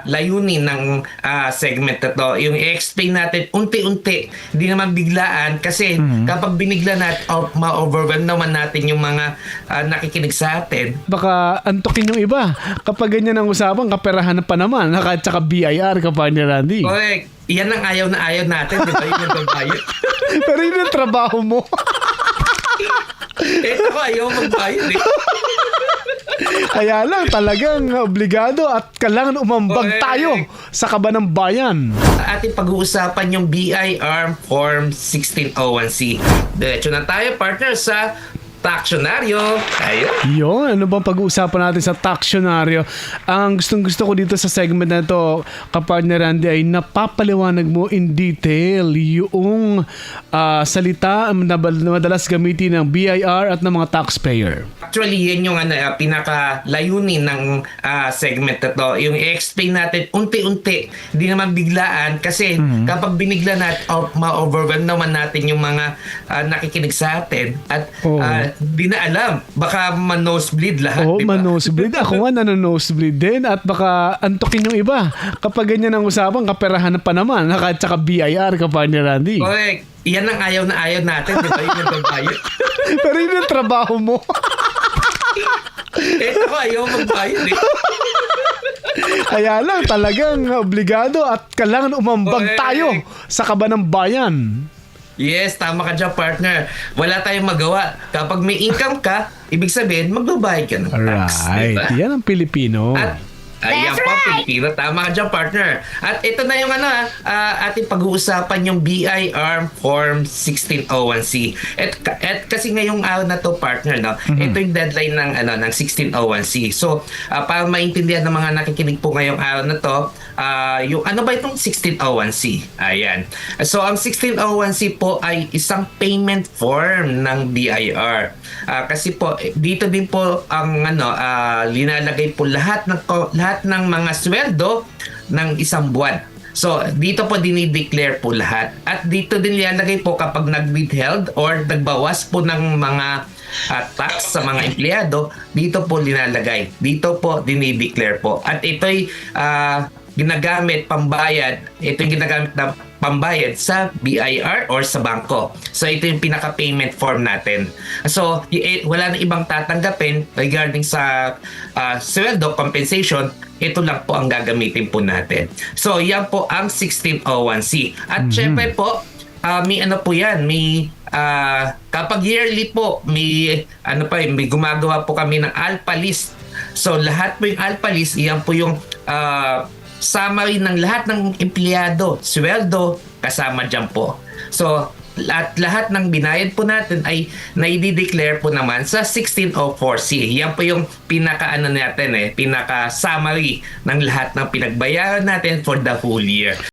layunin ng segment na to, yung i-explain natin unti-unti, hindi naman biglaan kasi kapag binigla natin, ma-overwhelm naman natin yung mga nakikinig sa atin. Baka antukin yung iba. Kapag ganyan ang usapan, kaperahan pa naman. At saka BIR, kapatid Randy. Correct. Yan ang ayaw na ayaw natin, di ba? Yun ang babayad. Pero yun ang trabaho mo. Ito ko, ayaw magbayad eh. Kaya lang talagang obligado at kailangan umambag Correct. tayo sa kaba ng bayan. Ating pag-uusapan yung BIR Form 1601C. Diretso na tayo, partner, sa Taksyonaryo. Ayun. Yun, ano bang pag-uusapan natin sa Taksyonaryo? Ang gustong-gusto ko dito sa segment na ito, kapartner Randy, ay napapaliwanag mo in detail yung salita na madalas gamitin ng BIR at ng mga taxpayer. Actually, yan yung pinaka-layunin ng segment na to. Yung i-explain natin unti-unti, hindi naman biglaan kasi kapag binigla natin, ma-overwhelm naman natin yung mga nakikinig sa atin at di na alam. Baka man-nosebleed lahat. Oo, diba? man-nosebleed. Ako nga nano-nosebleed din at baka antukin yung iba. Kapag ganyan ang usapan, kaperahan pa naman. At saka BIR, kapartner Randy. Correct. Yan ang ayaw na ayaw natin. Di ba? Yun ang babayad. Pero yun ang trabaho mo. Ito ko, ayaw magbayad eh. Kaya lang talagang obligado at kailangan umambag Correct. tayo sa kaba ng bayan. Yes, tama ka dyan, partner. Wala tayong magawa. Kapag may income ka, ibig sabihin, magbabayad ka ng tax. Right. Diba? Yan ang Pilipino. At ayan po, Pilipino. Tama ka dyan, partner. At ito na yung ating pag-uusapan yung BIR Form 1601C. At kasi ngayong araw na to, partner, no? Ito yung deadline ng 1601C. So, para maintindihan ng mga nakikinig po ngayong araw na to, yung ano ba itong 1601C? Ayan. So, ang 1601C po ay isang payment form ng BIR. Kasi po, dito din po ang linalagay po lahat ng mga sweldo ng isang buwan. So, dito po dinideclare po lahat. At dito din nilalagay po kapag nag-withheld or nagbawas po ng mga tax sa mga empleyado, dito po linalagay. Dito po dinideclare po. At ito'y ginagamit pambayad. Ito yung ginagamit na pambayad sa BIR or sa bangko. So, ito yung pinaka-payment form natin. So, wala na ibang tatanggapin regarding sa sweldo, compensation. Ito lang po ang gagamitin po natin. So, yan po ang 1601C. At syempre po, may ano po yan, may kapag yearly po, may gumagawa po kami ng alpha list. So, lahat po yung alpha list, yan po yung summary ng lahat ng empleyado, sweldo, kasama dyan po. So, at lahat ng binayad po natin ay naidi-declare po naman sa 1604C. Yan po yung pinaka-summary ng lahat ng pinagbayaran natin for the whole year.